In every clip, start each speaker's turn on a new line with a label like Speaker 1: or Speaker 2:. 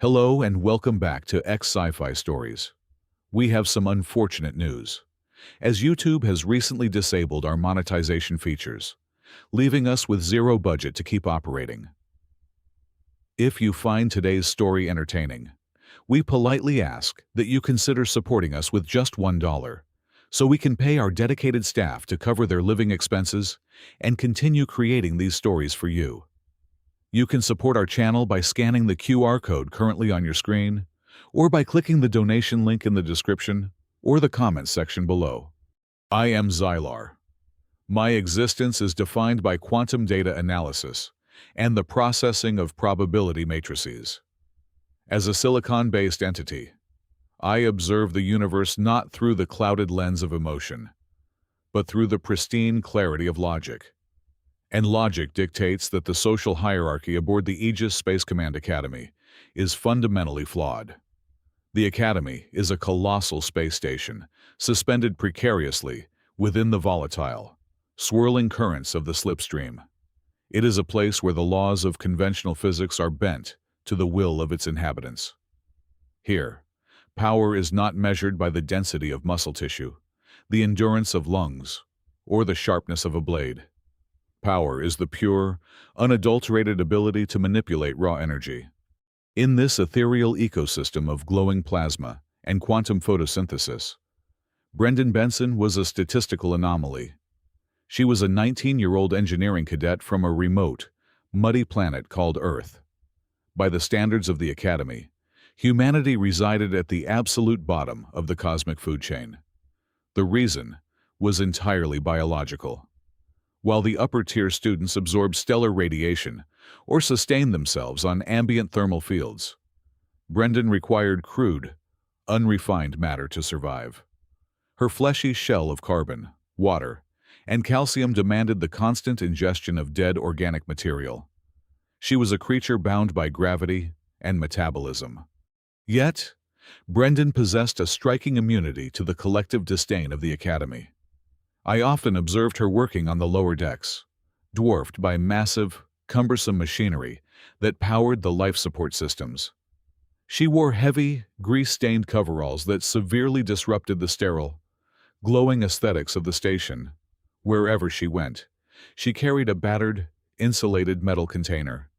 Speaker 1: Hello and welcome back to Sci-Fi Stories. We have some unfortunate news, as YouTube has recently disabled our monetization features, leaving us with zero budget to keep operating. If you find today's story entertaining, we politely ask that you consider supporting us with just $1, so we can pay our dedicated staff to cover their living expenses and continue creating these stories for you. You can support our channel by scanning the QR code currently on your screen, or by clicking the donation link in the description or the comments section below. I am Xylar. My existence is defined by quantum data analysis and the processing of probability matrices. As a silicon-based entity, I observe the universe not through the clouded lens of emotion, but through the pristine clarity of logic. And logic dictates that the social hierarchy aboard the Aegis Space Command Academy is fundamentally flawed. The Academy is a colossal space station, suspended precariously within the volatile, swirling currents of the slipstream. It is a place where the laws of conventional physics are bent to the will of its inhabitants. Here, power is not measured by the density of muscle tissue, the endurance of lungs, or the sharpness of a blade. Power is the pure, unadulterated ability to manipulate raw energy. In this ethereal ecosystem of glowing plasma and quantum photosynthesis, Brendan Benson was a statistical anomaly. She was a 19-year-old engineering cadet from a remote, muddy planet called Earth. By the standards of the Academy, humanity resided at the absolute bottom of the cosmic food chain. The reason was entirely biological. While the upper-tier students absorbed stellar radiation or sustained themselves on ambient thermal fields, Brendan required crude, unrefined matter to survive. Her fleshy shell of carbon, water, and calcium demanded the constant ingestion of dead organic material. She was a creature bound by gravity and metabolism. Yet, Brendan possessed a striking immunity to the collective disdain of the Academy. I often observed her working on the lower decks, dwarfed by massive, cumbersome machinery that powered the life support systems. She wore heavy, grease-stained coveralls that severely disrupted the sterile, glowing aesthetics of the station. Wherever she went, she carried a battered, insulated metal container.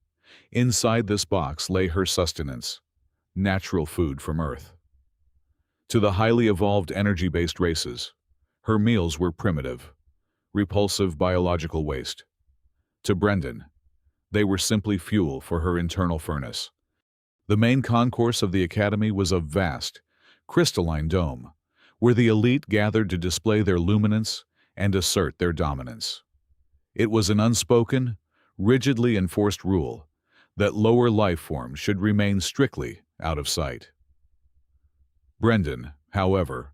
Speaker 1: Inside this box lay her sustenance, natural food from Earth. To the highly evolved energy-based races, her meals were primitive, repulsive biological waste. To Brendan, they were simply fuel for her internal furnace. The main concourse of the Academy was a vast, crystalline dome, where the elite gathered to display their luminance and assert their dominance. It was an unspoken, rigidly enforced rule that lower life forms should remain strictly out of sight. Brendan, however,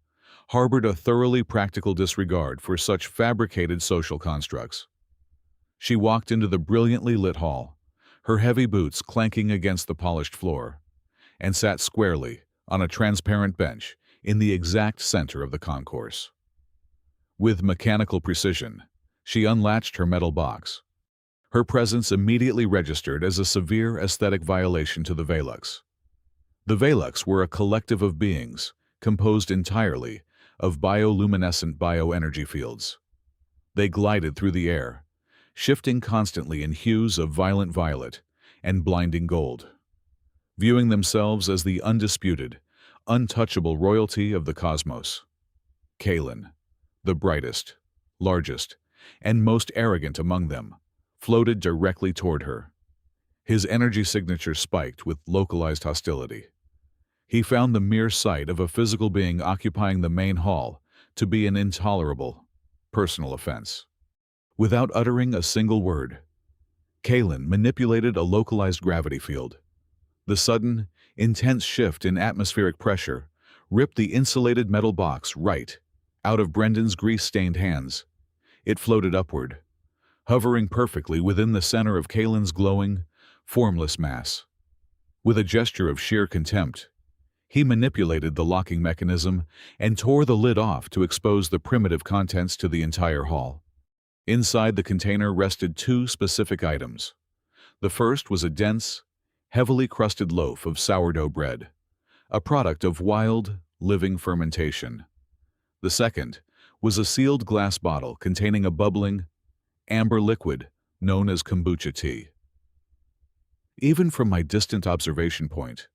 Speaker 1: harbored a thoroughly practical disregard for such fabricated social constructs. She walked into the brilliantly lit hall, her heavy boots clanking against the polished floor, and sat squarely on a transparent bench in the exact center of the concourse. With mechanical precision, she unlatched her metal box. Her presence immediately registered as a severe aesthetic violation to the Velux. The Velux were a collective of beings composed entirely of bioluminescent bioenergy fields. They glided through the air, shifting constantly in hues of violent violet and blinding gold. Viewing themselves as the undisputed, untouchable royalty of the cosmos, Kalen, the brightest, largest, and most arrogant among them, floated directly toward her. His energy signature spiked with localized hostility. He found the mere sight of a physical being occupying the main hall to be an intolerable, personal offense. Without uttering a single word, Kalen manipulated a localized gravity field. The sudden, intense shift in atmospheric pressure ripped the insulated metal box right out of Brendan's grease-stained hands. It floated upward, hovering perfectly within the center of Kalen's glowing, formless mass. With a gesture of sheer contempt, he manipulated the locking mechanism and tore the lid off to expose the primitive contents to the entire hall. Inside the container rested two specific items. The first was a dense, heavily crusted loaf of sourdough bread, a product of wild, living fermentation. The second was a sealed glass bottle containing a bubbling, amber liquid known as kombucha tea. Even from my distant observation point,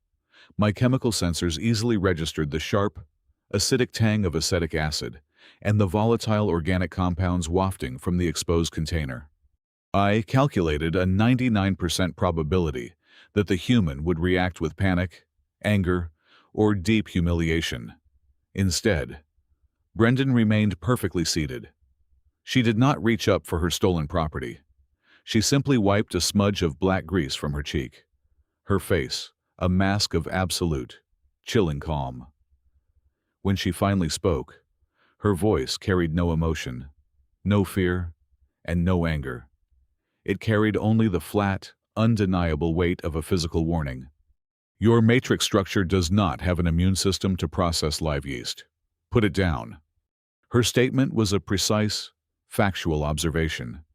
Speaker 1: my chemical sensors easily registered the sharp, acidic tang of acetic acid and the volatile organic compounds wafting from the exposed container. I calculated a 99% probability that the human would react with panic, anger, or deep humiliation. Instead, Brendan remained perfectly seated. She did not reach up for her stolen property. She simply wiped a smudge of black grease from her cheek. Her face, a mask of absolute, chilling calm. When she finally spoke, her voice carried no emotion, no fear, and no anger. It carried only the flat, undeniable weight of a physical warning. Your matrix structure does not have an immune system to process live yeast. Put it down. Her statement was a precise, factual observation.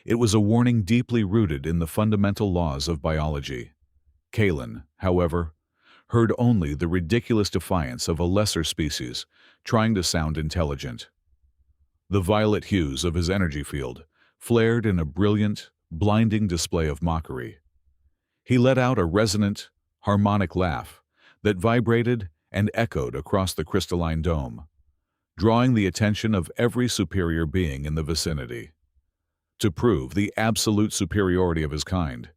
Speaker 1: It was a warning deeply rooted in the fundamental laws of biology. Kalen, however, heard only the ridiculous defiance of a lesser species trying to sound intelligent. The violet hues of his energy field flared in a brilliant, blinding display of mockery. He let out a resonant, harmonic laugh that vibrated and echoed across the crystalline dome, drawing the attention of every superior being in the vicinity. To prove the absolute superiority of his kind,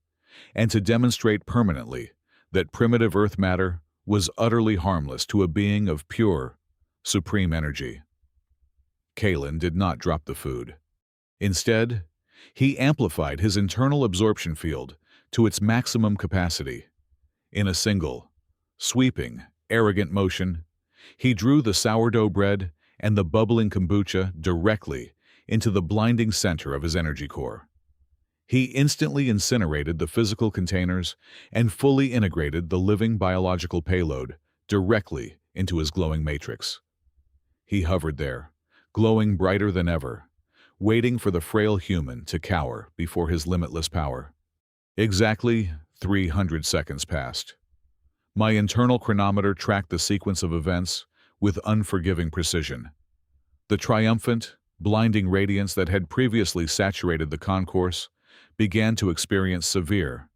Speaker 1: and to demonstrate permanently that primitive earth matter was utterly harmless to a being of pure, supreme energy. Kalen did not drop the food. Instead, he amplified his internal absorption field to its maximum capacity. In a single, sweeping, arrogant motion, he drew the sourdough bread and the bubbling kombucha directly into the blinding center of his energy core. He instantly incinerated the physical containers and fully integrated the living biological payload directly into his glowing matrix. He hovered there, glowing brighter than ever, waiting for the frail human to cower before his limitless power. Exactly 300 seconds passed. My internal chronometer tracked the sequence of events with unforgiving precision. The triumphant, blinding radiance that had previously saturated the concourse began to experience severe,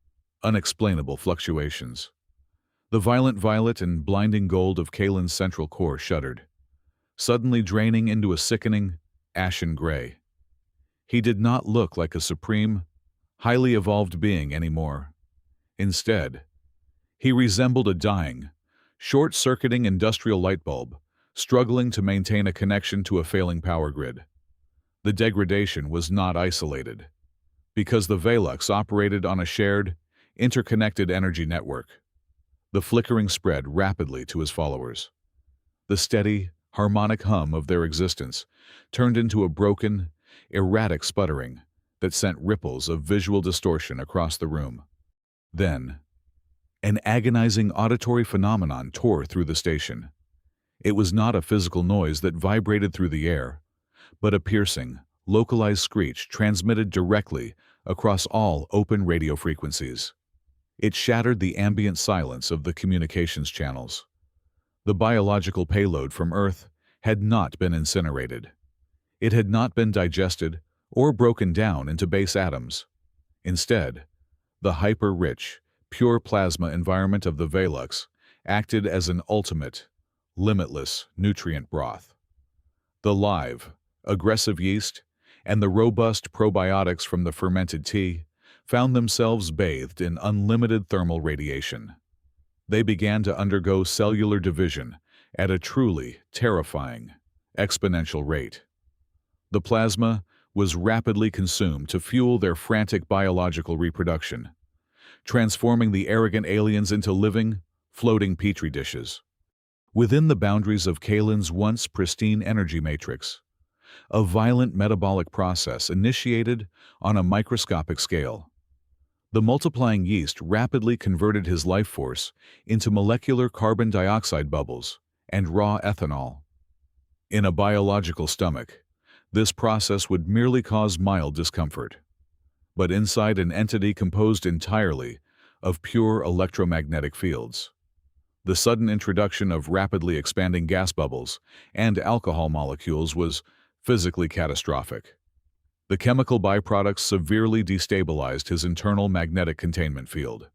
Speaker 1: unexplainable fluctuations. The violent violet and blinding gold of Kalen's central core shuddered, suddenly draining into a sickening, ashen gray. He did not look like a supreme, highly evolved being anymore. Instead, he resembled a dying, short-circuiting industrial light bulb, struggling to maintain a connection to a failing power grid. The degradation was not isolated, because the Velux operated on a shared, interconnected energy network. The flickering spread rapidly to his followers. The steady, harmonic hum of their existence turned into a broken, erratic sputtering that sent ripples of visual distortion across the room. Then, an agonizing auditory phenomenon tore through the station. It was not a physical noise that vibrated through the air, but a piercing, localized screech transmitted directly across all open radio frequencies. It shattered the ambient silence of the communications channels. The biological payload from Earth had not been incinerated. It had not been digested or broken down into base atoms. Instead, the hyper-rich, pure plasma environment of the Velux acted as an ultimate, limitless nutrient broth. The live, aggressive yeast and the robust probiotics from the fermented tea found themselves bathed in unlimited thermal radiation. They began to undergo cellular division at a truly terrifying, exponential rate. The plasma was rapidly consumed to fuel their frantic biological reproduction, transforming the arrogant aliens into living, floating petri dishes. Within the boundaries of Kalen's once pristine energy matrix, a violent metabolic process initiated on a microscopic scale. The multiplying yeast rapidly converted his life force into molecular carbon dioxide bubbles and raw ethanol. In a biological stomach, this process would merely cause mild discomfort. But inside an entity composed entirely of pure electromagnetic fields. The sudden introduction of rapidly expanding gas bubbles and alcohol molecules was physically catastrophic. The chemical byproducts severely destabilized his internal magnetic containment field.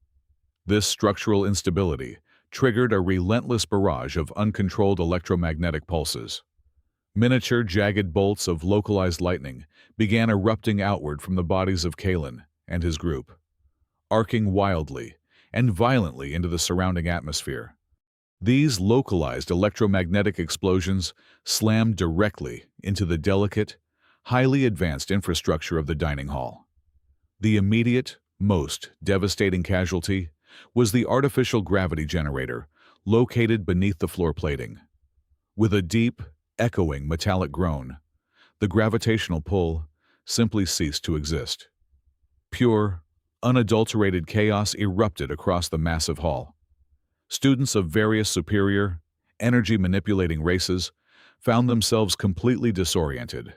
Speaker 1: This structural instability triggered a relentless barrage of uncontrolled electromagnetic pulses. Miniature, jagged bolts of localized lightning began erupting outward from the bodies of Kalen and his group, arcing wildly and violently into the surrounding atmosphere. These localized electromagnetic explosions slammed directly into the delicate, highly advanced infrastructure of the dining hall. The immediate, most devastating casualty was the artificial gravity generator located beneath the floor plating. With a deep, echoing metallic groan, the gravitational pull simply ceased to exist. Pure, unadulterated chaos erupted across the massive hall. Students of various superior, energy-manipulating races found themselves completely disoriented,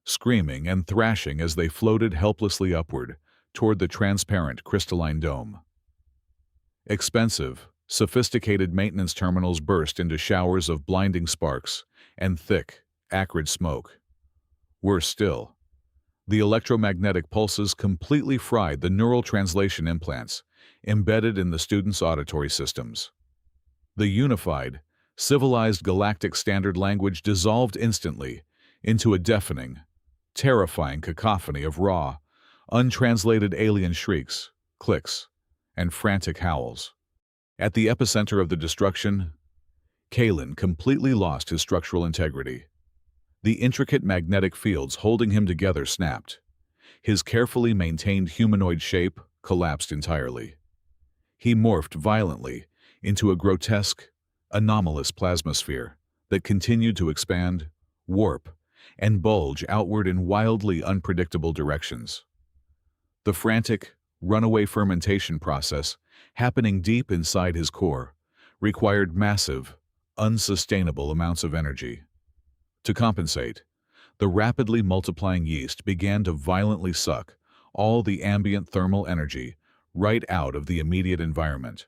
Speaker 1: screaming and thrashing as they floated helplessly upward toward the transparent crystalline dome. Expensive, sophisticated maintenance terminals burst into showers of blinding sparks and thick, acrid smoke. Worse still, the electromagnetic pulses completely fried the neural translation implants embedded in the students' auditory systems. The unified, civilized galactic standard language dissolved instantly into a deafening, terrifying cacophony of raw, untranslated alien shrieks, clicks, and frantic howls. At the epicenter of the destruction, Kalen completely lost his structural integrity. The intricate magnetic fields holding him together snapped. His carefully maintained humanoid shape collapsed entirely. He morphed violently into a grotesque, anomalous plasmasphere that continued to expand, warp, and bulge outward in wildly unpredictable directions. The frantic, runaway fermentation process happening deep inside his core required massive, unsustainable amounts of energy. To compensate, the rapidly multiplying yeast began to violently suck all the ambient thermal energy right out of the immediate environment.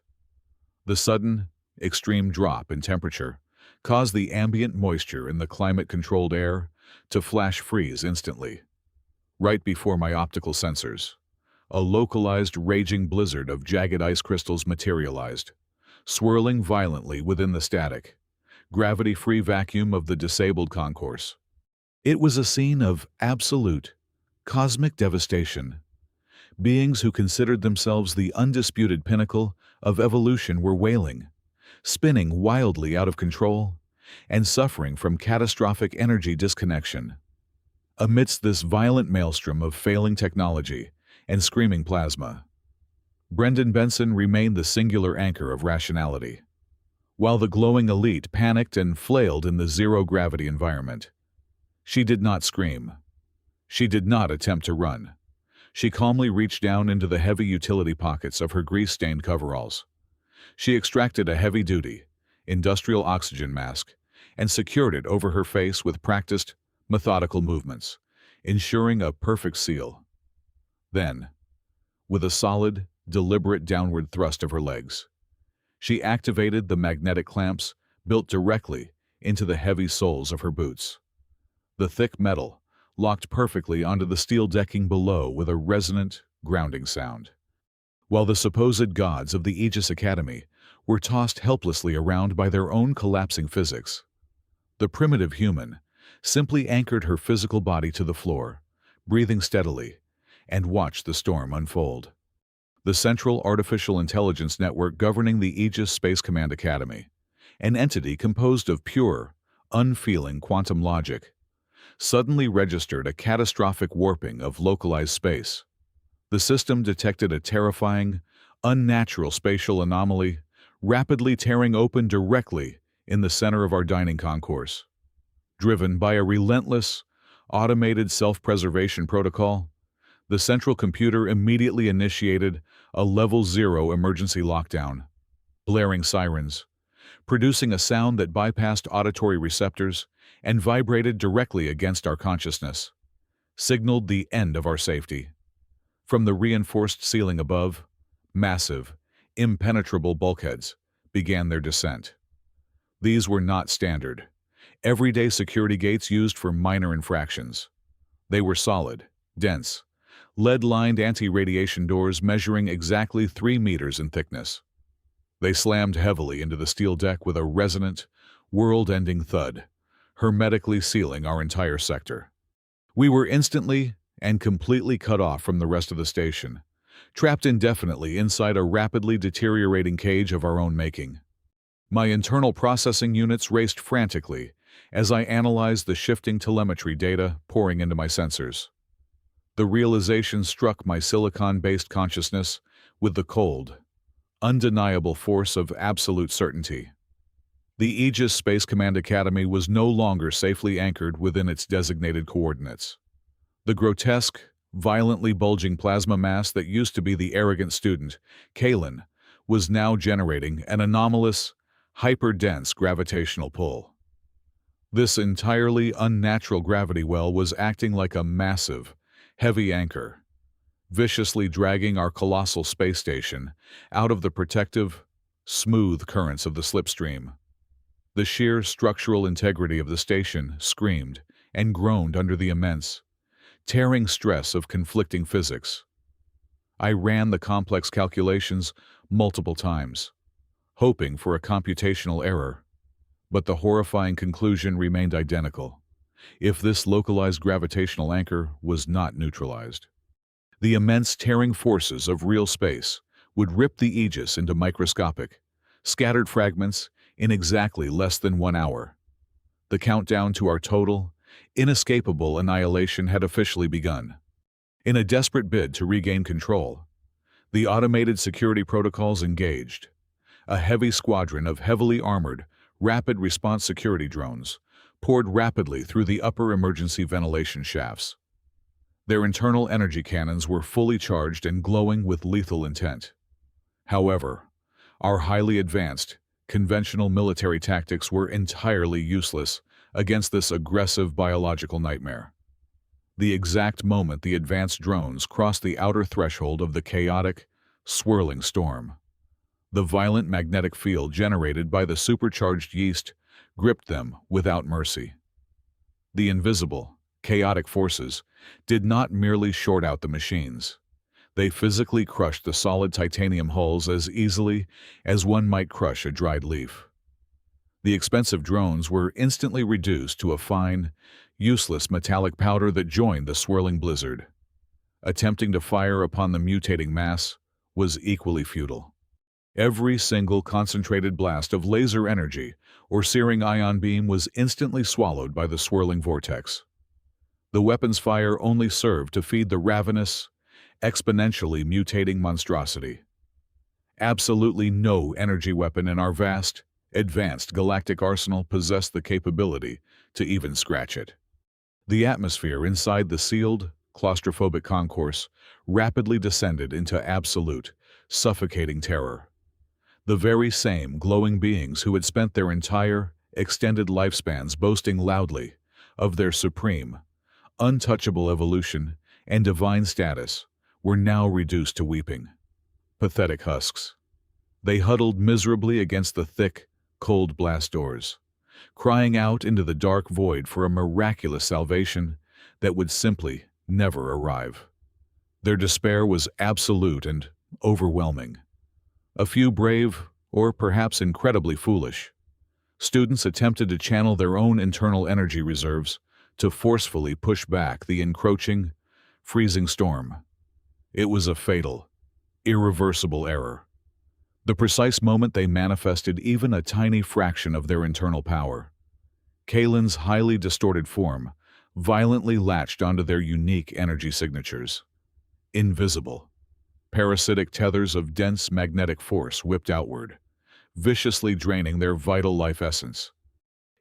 Speaker 1: The sudden, extreme drop in temperature caused the ambient moisture in the climate-controlled air to flash freeze instantly. Right before my optical sensors, a localized raging blizzard of jagged ice crystals materialized, swirling violently within the static, gravity-free vacuum of the disabled concourse. It was a scene of absolute, cosmic devastation. Beings who considered themselves the undisputed pinnacle of evolution were wailing, spinning wildly out of control, and suffering from catastrophic energy disconnection. Amidst this violent maelstrom of failing technology and screaming plasma, Brendan Benson remained the singular anchor of rationality. While the glowing elite panicked and flailed in the zero-gravity environment, she did not scream. She did not attempt to run. She calmly reached down into the heavy utility pockets of her grease-stained coveralls. She extracted a heavy-duty, industrial oxygen mask and secured it over her face with practiced, methodical movements, ensuring a perfect seal. Then, with a solid, deliberate downward thrust of her legs, she activated the magnetic clamps built directly into the heavy soles of her boots. The thick metal locked perfectly onto the steel decking below with a resonant, grounding sound. While the supposed gods of the Aegis Academy were tossed helplessly around by their own collapsing physics, the primitive human simply anchored her physical body to the floor, breathing steadily, and watched the storm unfold. The Central Artificial Intelligence Network governing the Aegis Space Command Academy, an entity composed of pure, unfeeling quantum logic, suddenly registered a catastrophic warping of localized space. The system detected a terrifying, unnatural spatial anomaly rapidly tearing open directly in the center of our dining concourse. Driven by a relentless, automated self-preservation protocol, the central computer immediately initiated a Level 0 emergency lockdown. Blaring sirens, producing a sound that bypassed auditory receptors and vibrated directly against our consciousness, signaled the end of our safety. From the reinforced ceiling above, massive, impenetrable bulkheads, began their descent. These were not standard, everyday security gates used for minor infractions. They were solid, dense, lead-lined anti-radiation doors measuring exactly 3 meters in thickness. They slammed heavily into the steel deck with a resonant, world-ending thud, hermetically sealing our entire sector. We were instantly and completely cut off from the rest of the station, trapped indefinitely inside a rapidly deteriorating cage of our own making. My internal processing units raced frantically as I analyzed the shifting telemetry data pouring into my sensors. The realization struck my silicon-based consciousness with the cold, undeniable force of absolute certainty. The Aegis Space Command Academy was no longer safely anchored within its designated coordinates. The grotesque, violently bulging plasma mass that used to be the arrogant student, Kalen, was now generating an anomalous, hyper-dense gravitational pull. This entirely unnatural gravity well was acting like a massive, heavy anchor, viciously dragging our colossal space station out of the protective, smooth currents of the slipstream. The sheer structural integrity of the station screamed and groaned under the immense, tearing stress of conflicting physics. I ran the complex calculations multiple times, hoping for a computational error, but the horrifying conclusion remained identical. If this localized gravitational anchor was not neutralized, the immense tearing forces of real space would rip the Aegis into microscopic, scattered fragments in exactly less than 1 hour. The countdown to our total, inescapable annihilation had officially begun. In a desperate bid to regain control, the automated security protocols engaged. A heavy squadron of heavily armored, rapid response security drones poured rapidly through the upper emergency ventilation shafts. Their internal energy cannons were fully charged and glowing with lethal intent. However, our highly advanced, conventional military tactics were entirely useless against this aggressive biological nightmare. The exact moment the advanced drones crossed the outer threshold of the chaotic, swirling storm, the violent magnetic field generated by the supercharged yeast gripped them without mercy. The invisible, chaotic forces did not merely short out the machines. They physically crushed the solid titanium hulls as easily as one might crush a dried leaf. The expensive drones were instantly reduced to a fine, useless metallic powder that joined the swirling blizzard. Attempting to fire upon the mutating mass was equally futile. Every single concentrated blast of laser energy or searing ion beam was instantly swallowed by the swirling vortex. The weapon's fire only served to feed the ravenous, exponentially mutating monstrosity. Absolutely no energy weapon in our vast, advanced galactic arsenal possessed the capability to even scratch it. The atmosphere inside the sealed, claustrophobic concourse rapidly descended into absolute, suffocating terror. The very same glowing beings who had spent their entire, extended lifespans boasting loudly of their supreme, untouchable evolution and divine status were now reduced to weeping. Pathetic husks. They huddled miserably against the thick, cold blast doors, crying out into the dark void for a miraculous salvation that would simply never arrive. Their despair was absolute and overwhelming. A few brave, or perhaps incredibly foolish, students attempted to channel their own internal energy reserves to forcefully push back the encroaching, freezing storm. It was a fatal, irreversible error. The precise moment they manifested even a tiny fraction of their internal power, Kalen's highly distorted form violently latched onto their unique energy signatures. Invisible, parasitic tethers of dense magnetic force whipped outward, viciously draining their vital life essence.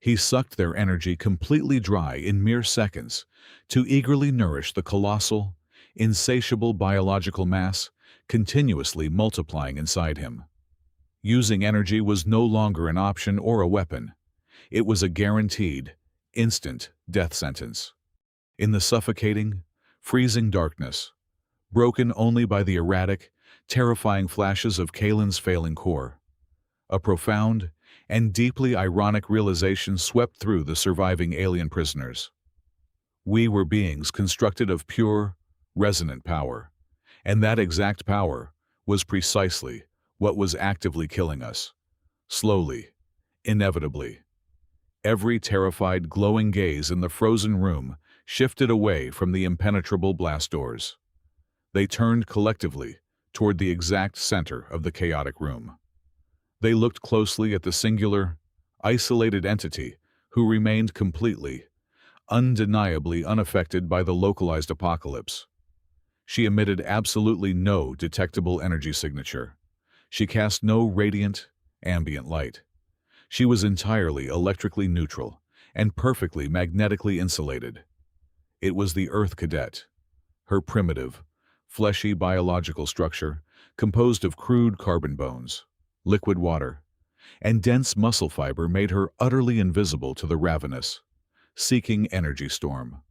Speaker 1: He sucked their energy completely dry in mere seconds to eagerly nourish the colossal, insatiable biological mass continuously multiplying inside him. Using energy was no longer an option or a weapon. It was a guaranteed, instant death sentence. In the suffocating, freezing darkness, broken only by the erratic, terrifying flashes of Kalen's failing core. A profound and deeply ironic realization swept through the surviving alien prisoners. We were beings constructed of pure, resonant power, and that exact power was precisely what was actively killing us. Slowly, inevitably. Every terrified, glowing gaze in the frozen room shifted away from the impenetrable blast doors. They turned collectively toward the exact center of the chaotic room. They looked closely at the singular, isolated entity who remained completely, undeniably unaffected by the localized apocalypse. She emitted absolutely no detectable energy signature. She cast no radiant, ambient light. She was entirely electrically neutral and perfectly magnetically insulated. It was the Earth Cadet. Her primitive, fleshy biological structure, composed of crude carbon bones, liquid water, and dense muscle fiber, made her utterly invisible to the ravenous, seeking energy storm.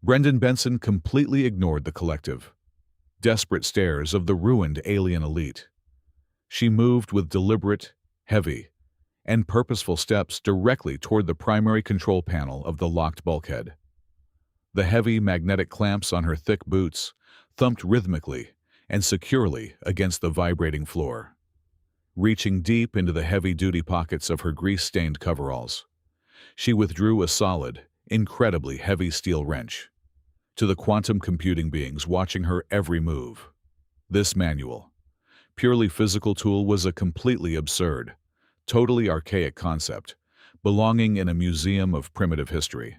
Speaker 1: Brendan Benson completely ignored the collective, desperate stares of the ruined alien elite. She moved with deliberate, heavy, and purposeful steps directly toward the primary control panel of the locked bulkhead. The heavy magnetic clamps on her thick boots thumped rhythmically and securely against the vibrating floor. Reaching deep into the heavy-duty pockets of her grease-stained coveralls, she withdrew a solid, incredibly heavy steel wrench. To the quantum computing beings watching her every move, this manual, purely physical tool was a completely absurd, totally archaic concept, belonging in a museum of primitive history.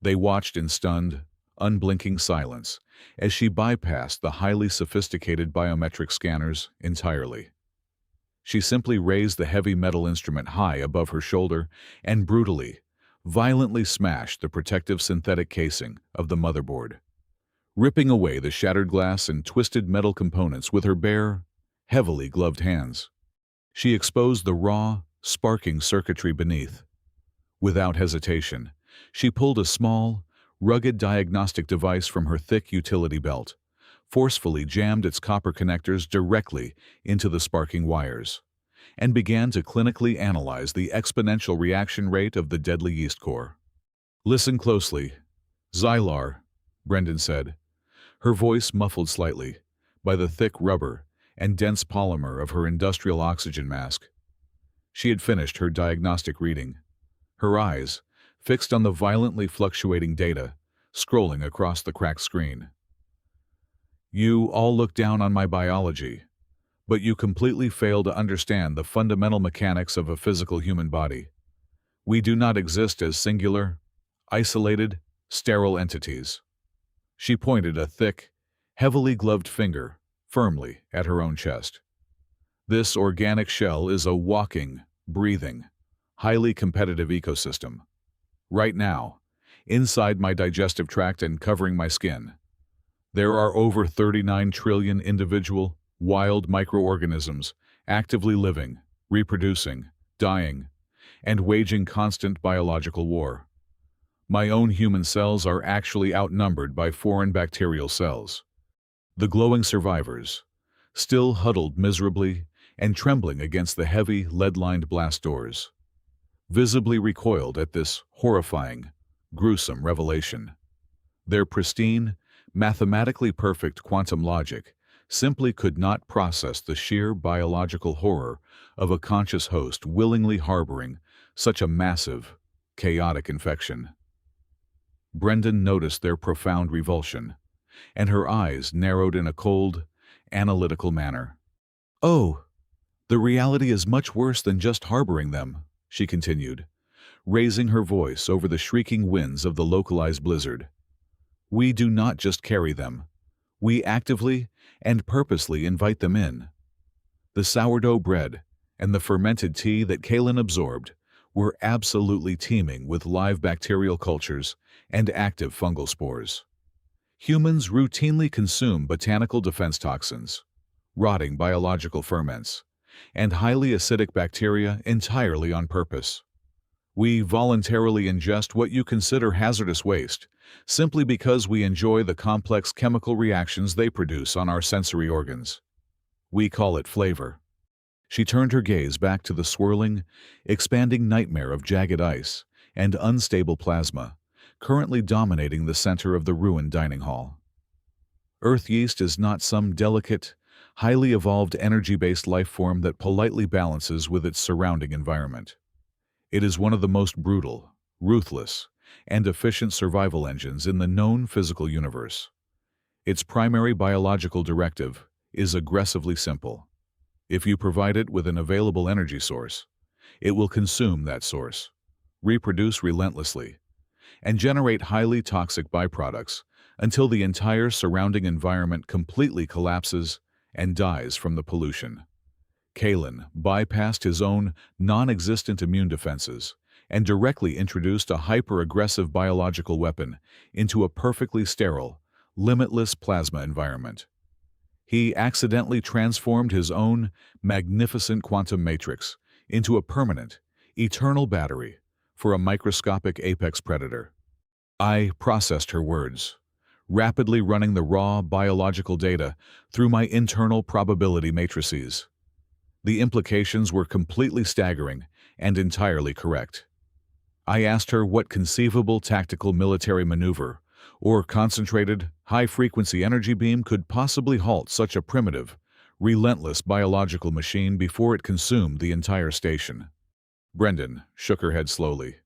Speaker 1: They watched in stunned, unblinking silence as she bypassed the highly sophisticated biometric scanners entirely. She simply raised the heavy metal instrument high above her shoulder and brutally, violently smashed the protective synthetic casing of the motherboard, ripping away the shattered glass and twisted metal components with her bare, heavily gloved hands. She exposed the raw, sparking circuitry beneath. Without hesitation, she pulled a small, rugged diagnostic device from her thick utility belt, forcefully jammed its copper connectors directly into the sparking wires, and began to clinically analyze the exponential reaction rate of the deadly yeast core. "Listen closely, Xylar," Brendan said, her voice muffled slightly by the thick rubber and dense polymer of her industrial oxygen mask. She had finished her diagnostic reading, her eyes fixed on the violently fluctuating data scrolling across the cracked screen. "You all look down on my biology, but you completely fail to understand the fundamental mechanics of a physical human body. We do not exist as singular, isolated, sterile entities." She pointed a thick, heavily gloved finger firmly at her own chest. "This organic shell is a walking, breathing, highly competitive ecosystem. Right now, inside my digestive tract and covering my skin, there are over 39 trillion individual, wild microorganisms actively living, reproducing, dying, and waging constant biological war. My own human cells are actually outnumbered by foreign bacterial cells. The glowing survivors, still huddled miserably and trembling against the heavy, lead-lined blast doors, visibly recoiled at this horrifying, gruesome revelation. Their pristine, mathematically perfect quantum logic simply could not process the sheer biological horror of a conscious host willingly harboring such a massive, chaotic infection. Brendan noticed their profound revulsion, and her eyes narrowed in a cold, analytical manner. "Oh, the reality is much worse than just harboring them," she continued, raising her voice over the shrieking winds of the localized blizzard. "We do not just carry them. We actively and purposely invite them in. The sourdough bread and the fermented tea that Kalen absorbed were absolutely teeming with live bacterial cultures and active fungal spores. Humans routinely consume botanical defense toxins, rotting biological ferments, and highly acidic bacteria entirely on purpose. We voluntarily ingest what you consider hazardous waste simply because we enjoy the complex chemical reactions they produce on our sensory organs. We call it flavor. She turned her gaze back to the swirling, expanding nightmare of jagged ice and unstable plasma, currently dominating the center of the ruined dining hall. Earth yeast is not some delicate, highly evolved energy-based life form that politely balances with its surrounding environment. It is one of the most brutal, ruthless, and efficient survival engines in the known physical universe. Its primary biological directive is aggressively simple. If you provide it with an available energy source, it will consume that source, reproduce relentlessly, and generate highly toxic byproducts until the entire surrounding environment completely collapses and dies from the pollution. Kalen bypassed his own non-existent immune defenses and directly introduced a hyper-aggressive biological weapon into a perfectly sterile, limitless plasma environment. He accidentally transformed his own magnificent quantum matrix into a permanent, eternal battery for a microscopic apex predator. I processed her words, rapidly running the raw biological data through my internal probability matrices. The implications were completely staggering and entirely correct. I asked her what conceivable tactical military maneuver or concentrated, high-frequency energy beam could possibly halt such a primitive, relentless biological machine before it consumed the entire station. Brendan shook her head slowly,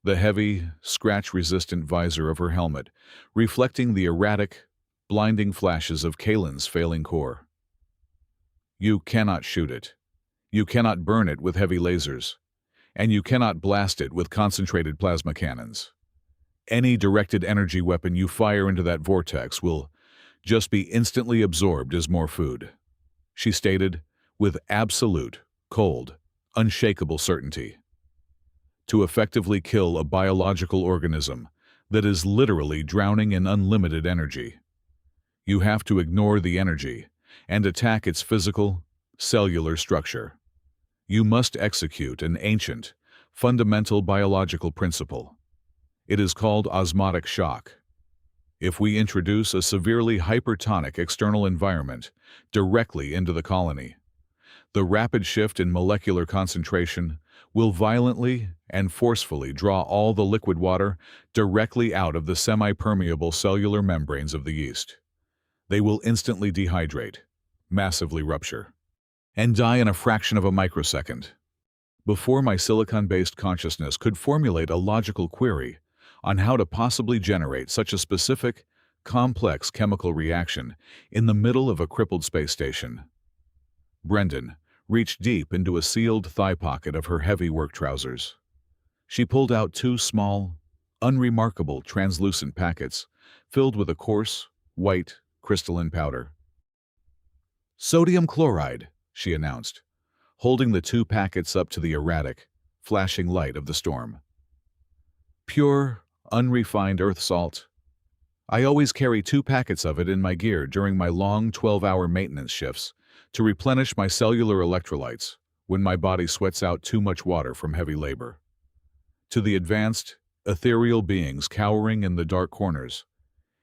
Speaker 1: the heavy, scratch-resistant visor of her helmet reflecting the erratic, blinding flashes of Kalen's failing core. You cannot shoot it. You cannot burn it with heavy lasers. And you cannot blast it with concentrated plasma cannons. Any directed energy weapon you fire into that vortex will just be instantly absorbed as more food, she stated with absolute, cold, unshakable certainty. To effectively kill a biological organism that is literally drowning in unlimited energy, you have to ignore the energy and attack its physical, cellular structure. You must execute an ancient, fundamental biological principle. It is called osmotic shock. If we introduce a severely hypertonic external environment directly into the colony, the rapid shift in molecular concentration will violently and forcefully draw all the liquid water directly out of the semi-permeable cellular membranes of the yeast. They will instantly dehydrate, massively rupture, and die in a fraction of a microsecond. Before my silicon-based consciousness could formulate a logical query on how to possibly generate such a specific, complex chemical reaction in the middle of a crippled space station, Brendan reached deep into a sealed thigh pocket of her heavy work trousers. She pulled out two small, unremarkable translucent packets filled with a coarse, white, crystalline powder. Sodium chloride, she announced, holding the two packets up to the erratic, flashing light of the storm. Pure, unrefined earth salt. I always carry 2 packets of it in my gear during my long 12-hour maintenance shifts to replenish my cellular electrolytes when my body sweats out too much water from heavy labor. To the advanced, ethereal beings cowering in the dark corners,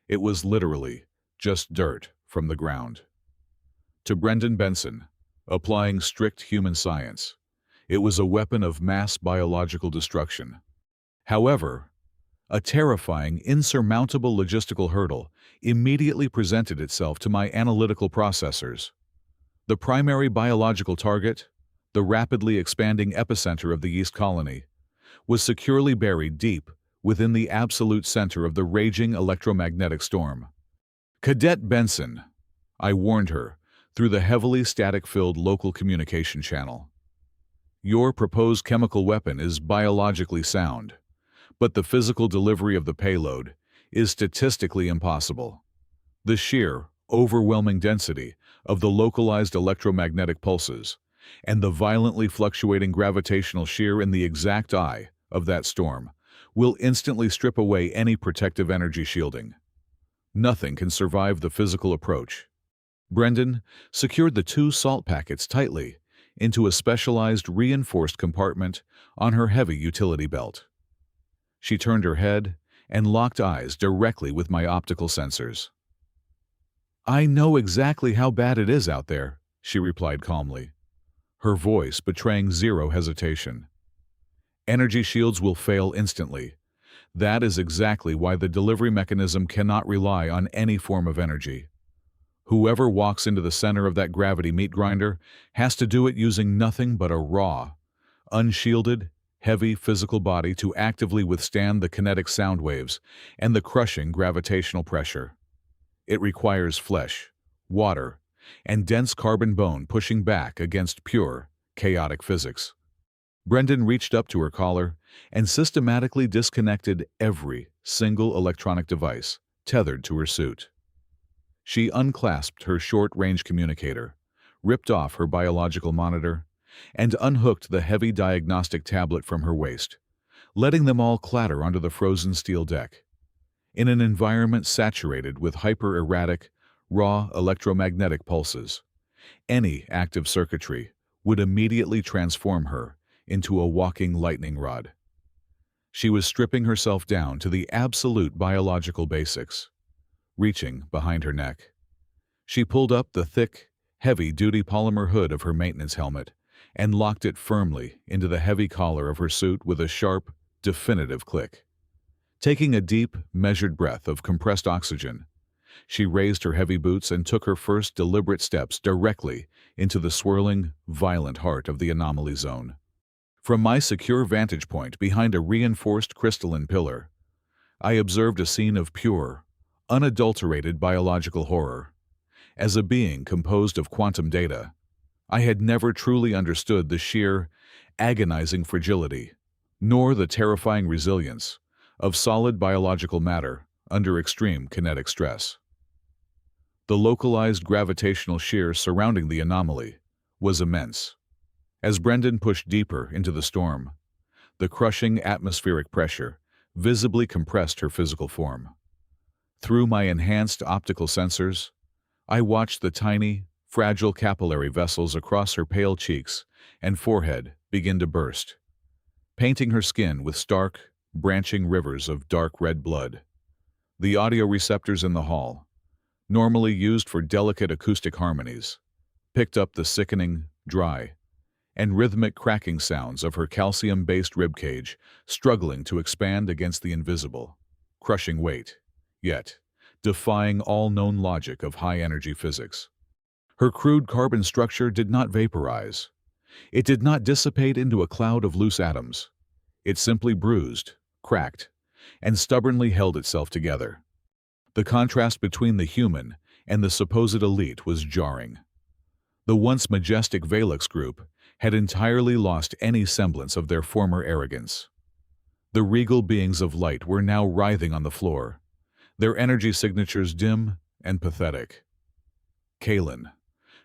Speaker 1: it was literally just dirt from the ground. To Brendan Benson, applying strict human science, it was a weapon of mass biological destruction. However, a terrifying, insurmountable logistical hurdle immediately presented itself to my analytical processors. The primary biological target, the rapidly expanding epicenter of the yeast colony, was securely buried deep within the absolute center of the raging electromagnetic storm. Cadet Benson, I warned her through the heavily static-filled local communication channel. Your proposed chemical weapon is biologically sound, but the physical delivery of the payload is statistically impossible. The sheer, overwhelming density of the localized electromagnetic pulses and the violently fluctuating gravitational shear in the exact eye of that storm will instantly strip away any protective energy shielding. Nothing can survive the physical approach. Brendan secured the 2 salt packets tightly into a specialized reinforced compartment on her heavy utility belt. She turned her head and locked eyes directly with my optical sensors. I know exactly how bad it is out there, she replied calmly, her voice betraying zero hesitation. Energy shields will fail instantly. That is exactly why the delivery mechanism cannot rely on any form of energy. Whoever walks into the center of that gravity meat grinder has to do it using nothing but a raw, unshielded, heavy physical body to actively withstand the kinetic sound waves and the crushing gravitational pressure. It requires flesh, water, and dense carbon bone pushing back against pure, chaotic physics. Brendan reached up to her collar and systematically disconnected every single electronic device tethered to her suit. She unclasped her short-range communicator, ripped off her biological monitor, and unhooked the heavy diagnostic tablet from her waist, letting them all clatter onto the frozen steel deck. In an environment saturated with hyper-erratic, raw electromagnetic pulses, any active circuitry would immediately transform her into a walking lightning rod. She was stripping herself down to the absolute biological basics. Reaching behind her neck, she pulled up the thick, heavy-duty polymer hood of her maintenance helmet and locked it firmly into the heavy collar of her suit with a sharp, definitive click. Taking a deep, measured breath of compressed oxygen, she raised her heavy boots and took her first deliberate steps directly into the swirling, violent heart of the anomaly zone. From my secure vantage point behind a reinforced crystalline pillar, I observed a scene of pure, unadulterated biological horror. As a being composed of quantum data, I had never truly understood the sheer, agonizing fragility, nor the terrifying resilience, of solid biological matter under extreme kinetic stress. The localized gravitational shear surrounding the anomaly was immense. As Brendan pushed deeper into the storm, the crushing atmospheric pressure visibly compressed her physical form. Through my enhanced optical sensors, I watched the tiny, fragile capillary vessels across her pale cheeks and forehead begin to burst, painting her skin with stark, branching rivers of dark red blood. The audio receptors in the hall, normally used for delicate acoustic harmonies, picked up the sickening, dry, and rhythmic cracking sounds of her calcium-based ribcage struggling to expand against the invisible, crushing weight, yet defying all known logic of high-energy physics. Her crude carbon structure did not vaporize. It did not dissipate into a cloud of loose atoms. It simply bruised, cracked, and stubbornly held itself together. The contrast between the human and the supposed elite was jarring. The once majestic Valix group had entirely lost any semblance of their former arrogance. The regal beings of light were now writhing on the floor, their energy signatures dim and pathetic. Kalen,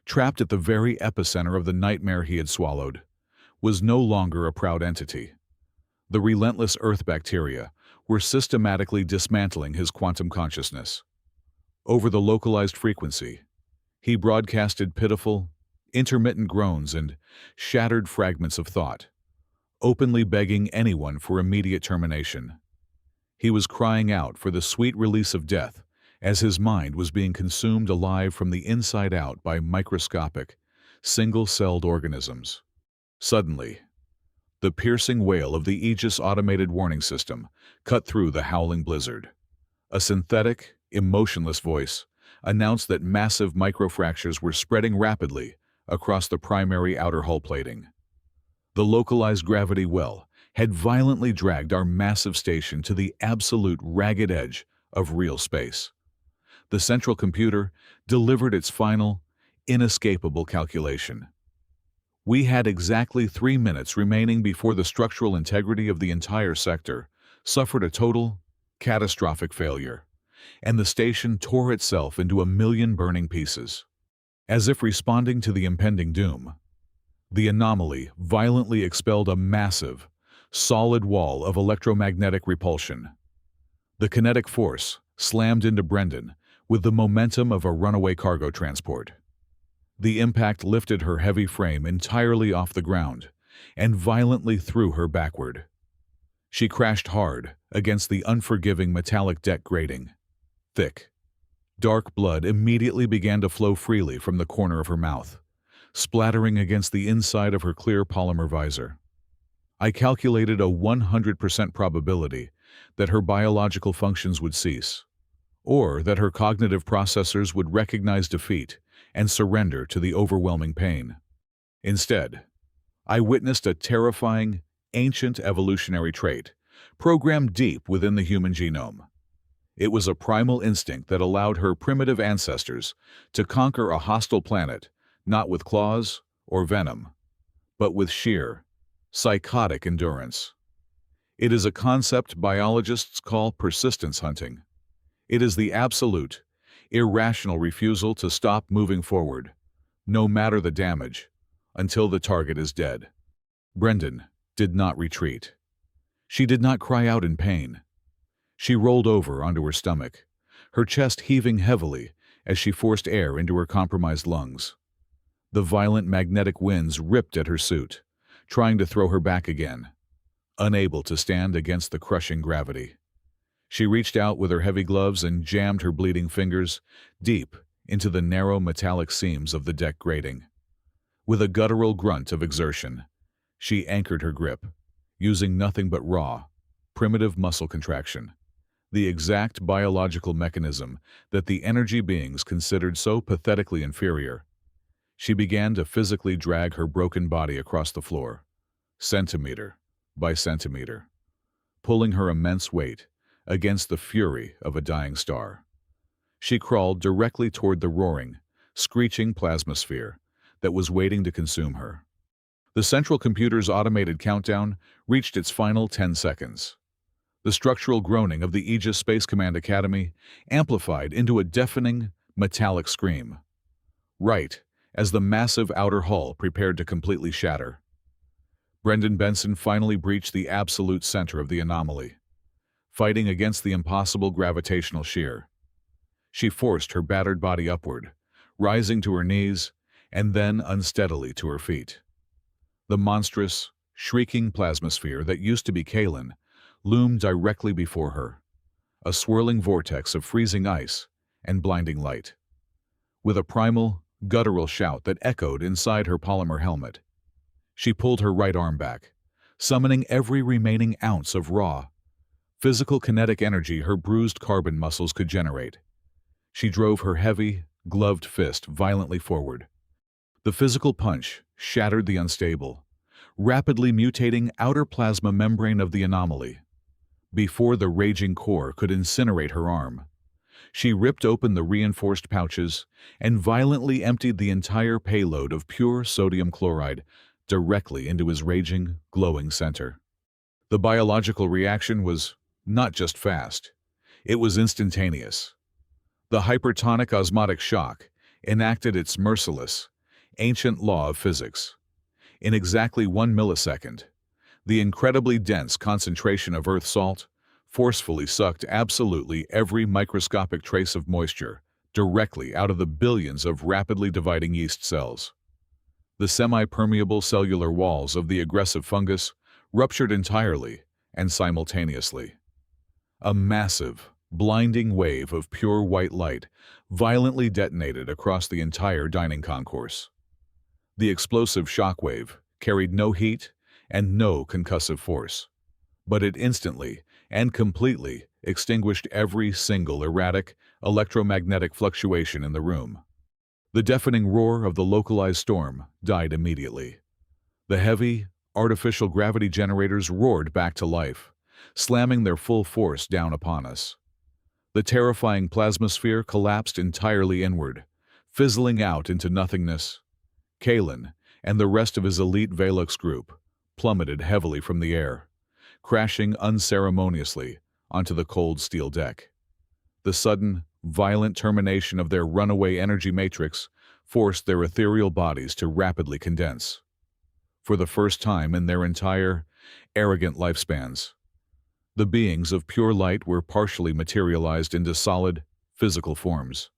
Speaker 1: trapped at the very epicenter of the nightmare he had swallowed, was no longer a proud entity. The relentless Earth bacteria were systematically dismantling his quantum consciousness. Over the localized frequency, he broadcasted pitiful, intermittent groans and shattered fragments of thought, openly begging anyone for immediate termination. He was crying out for the sweet release of death as his mind was being consumed alive from the inside out by microscopic, single-celled organisms. Suddenly, the piercing wail of the Aegis automated warning system cut through the howling blizzard. A synthetic, emotionless voice announced that massive microfractures were spreading rapidly across the primary outer hull plating. The localized gravity well had violently dragged our massive station to the absolute ragged edge of real space. The central computer delivered its final, inescapable calculation. We had exactly 3 minutes remaining before the structural integrity of the entire sector suffered a total, catastrophic failure, and the station tore itself into a million burning pieces. As if responding to the impending doom, the anomaly violently expelled a massive, solid wall of electromagnetic repulsion. The kinetic force slammed into Brendan with the momentum of a runaway cargo transport. The impact lifted her heavy frame entirely off the ground and violently threw her backward. She crashed hard against the unforgiving metallic deck grating. Thick, dark blood immediately began to flow freely from the corner of her mouth, splattering against the inside of her clear polymer visor. I calculated a 100% probability that her biological functions would cease, or that her cognitive processors would recognize defeat and surrender to the overwhelming pain. Instead, I witnessed a terrifying, ancient evolutionary trait, programmed deep within the human genome. It was a primal instinct that allowed her primitive ancestors to conquer a hostile planet, not with claws or venom, but with sheer, psychotic endurance. It is a concept biologists call persistence hunting. It is the absolute, irrational refusal to stop moving forward, no matter the damage, until the target is dead. Brendan did not retreat. She did not cry out in pain. She rolled over onto her stomach, her chest heaving heavily as she forced air into her compromised lungs. The violent magnetic winds ripped at her suit, trying to throw her back again, unable to stand against the crushing gravity. She reached out with her heavy gloves and jammed her bleeding fingers deep into the narrow metallic seams of the deck grating. With a guttural grunt of exertion, she anchored her grip, using nothing but raw, primitive muscle contraction, the exact biological mechanism that the energy beings considered so pathetically inferior. She began to physically drag her broken body across the floor, centimeter by centimeter, pulling her immense weight against the fury of a dying star. She crawled directly toward the roaring, screeching plasmasphere that was waiting to consume her. The central computer's automated countdown reached its final 10 seconds. The structural groaning of the Aegis Space Command Academy amplified into a deafening, metallic scream, right as the massive outer hull prepared to completely shatter. Brendan Benson finally breached the absolute center of the anomaly, fighting against the impossible gravitational shear. She forced her battered body upward, rising to her knees and then unsteadily to her feet. The monstrous, shrieking plasmasphere that used to be Kalen loomed directly before her, a swirling vortex of freezing ice and blinding light. With a primal, guttural shout that echoed inside her polymer helmet, she pulled her right arm back, summoning every remaining ounce of raw, physical kinetic energy her bruised carbon muscles could generate. She drove her heavy, gloved fist violently forward. The physical punch shattered the unstable, rapidly mutating outer plasma membrane of the anomaly. Before the raging core could incinerate her arm, she ripped open the reinforced pouches and violently emptied the entire payload of pure sodium chloride directly into his raging, glowing center. The biological reaction was not just fast, it was instantaneous. The hypertonic osmotic shock enacted its merciless, ancient law of physics. In exactly 1 millisecond, the incredibly dense concentration of earth salt forcefully sucked absolutely every microscopic trace of moisture directly out of the billions of rapidly dividing yeast cells. The semi-permeable cellular walls of the aggressive fungus ruptured entirely and simultaneously. A massive, blinding wave of pure white light violently detonated across the entire dining concourse. The explosive shock wave carried no heat and no concussive force, but it instantly and completely extinguished every single erratic electromagnetic fluctuation in the room. The deafening roar of the localized storm died immediately. The heavy, artificial gravity generators roared back to life, slamming their full force down upon us. The terrifying plasmasphere collapsed entirely inward, fizzling out into nothingness. Kalen and the rest of his elite Velux group plummeted heavily from the air, crashing unceremoniously onto the cold steel deck. The sudden, violent termination of their runaway energy matrix forced their ethereal bodies to rapidly condense. For the first time in their entire, arrogant lifespans, the beings of pure light were partially materialized into solid, physical forms.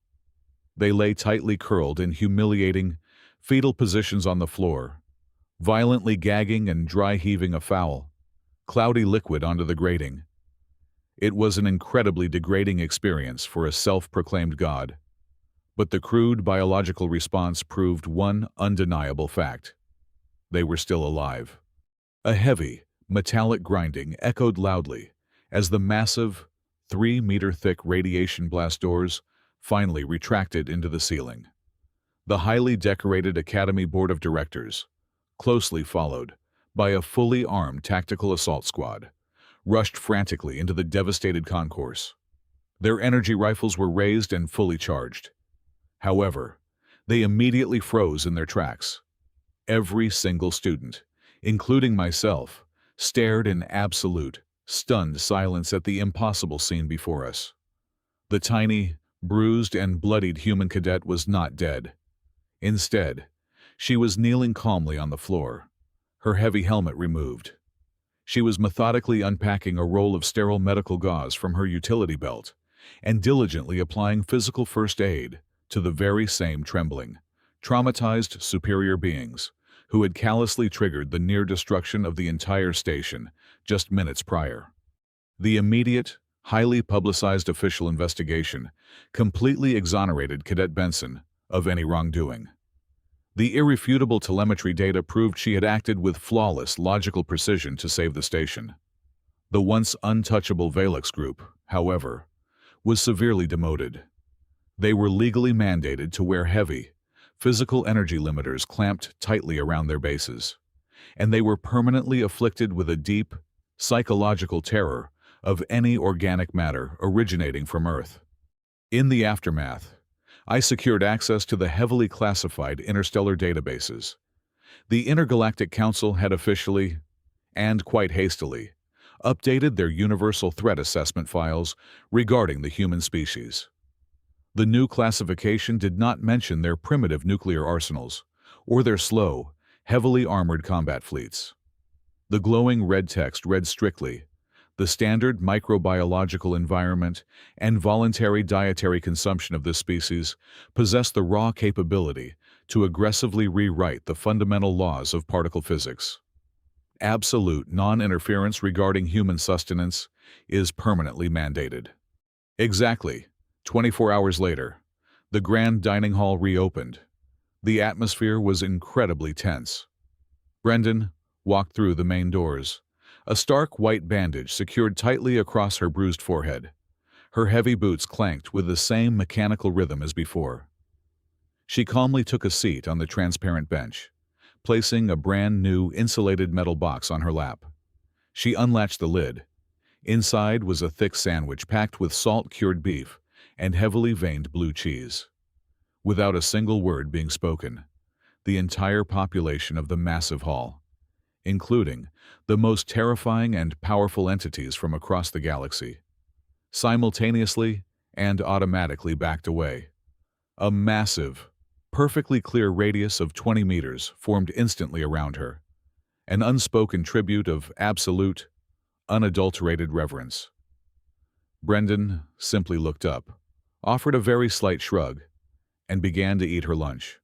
Speaker 1: They lay tightly curled in humiliating, fetal positions on the floor, violently gagging and dry-heaving a foul, cloudy liquid onto the grating. It was an incredibly degrading experience for a self-proclaimed god. But the crude biological response proved one undeniable fact. They were still alive. A heavy, metallic grinding echoed loudly as the massive, 3-meter-thick radiation blast doors finally retracted into the ceiling. The highly decorated Academy Board of Directors, closely followed by a fully armed tactical assault squad, rushed frantically into the devastated concourse. Their energy rifles were raised and fully charged. However, they immediately froze in their tracks. Every single student, including myself, stared in absolute, stunned silence at the impossible scene before us. The tiny, bruised and bloodied human cadet was not dead. Instead, she was kneeling calmly on the floor, her heavy helmet removed. She was methodically unpacking a roll of sterile medical gauze from her utility belt and diligently applying physical first aid to the very same trembling, traumatized superior beings who had callously triggered the near destruction of the entire station just minutes prior. The immediate, highly publicized official investigation completely exonerated Cadet Benson of any wrongdoing. The irrefutable telemetry data proved she had acted with flawless logical precision to save the station. The once untouchable Valix group, however, was severely demoted. They were legally mandated to wear heavy, physical energy limiters clamped tightly around their bases, and they were permanently afflicted with a deep, psychological terror of any organic matter originating from Earth. In the aftermath, I secured access to the heavily classified interstellar databases. The Intergalactic Council had officially, and quite hastily, updated their universal threat assessment files regarding the human species. The new classification did not mention their primitive nuclear arsenals or their slow, heavily armored combat fleets. The glowing red text read strictly, "The standard microbiological environment and voluntary dietary consumption of this species possess the raw capability to aggressively rewrite the fundamental laws of particle physics. Absolute non-interference regarding human sustenance is permanently mandated." Exactly 24 hours later, the grand dining hall reopened. The atmosphere was incredibly tense. Brendan walked through the main doors, a stark white bandage secured tightly across her bruised forehead. Her heavy boots clanked with the same mechanical rhythm as before. She calmly took a seat on the transparent bench, placing a brand new insulated metal box on her lap. She unlatched the lid. Inside was a thick sandwich packed with salt-cured beef and heavily veined blue cheese. Without a single word being spoken, the entire population of the massive hall, including the most terrifying and powerful entities from across the galaxy, simultaneously and automatically backed away. A massive, perfectly clear radius of 20 meters formed instantly around her, an unspoken tribute of absolute, unadulterated reverence. Brendan simply looked up, offered a very slight shrug, and began to eat her lunch.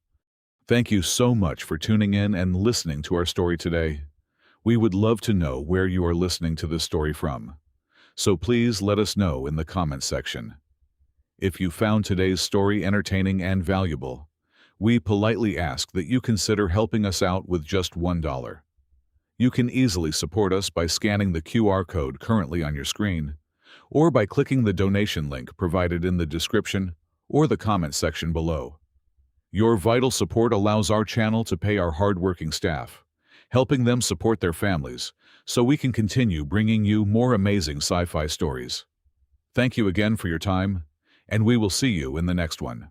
Speaker 1: Thank you so much for tuning in and listening to our story today. We would love to know where you are listening to this story from, so please let us know in the comments section. If you found today's story entertaining and valuable, we politely ask that you consider helping us out with just $1. You can easily support us by scanning the QR code currently on your screen, or by clicking the donation link provided in the description or the comment section below. Your vital support allows our channel to pay our hardworking staff, helping them support their families, so we can continue bringing you more amazing sci-fi stories. Thank you again for your time, and we will see you in the next one.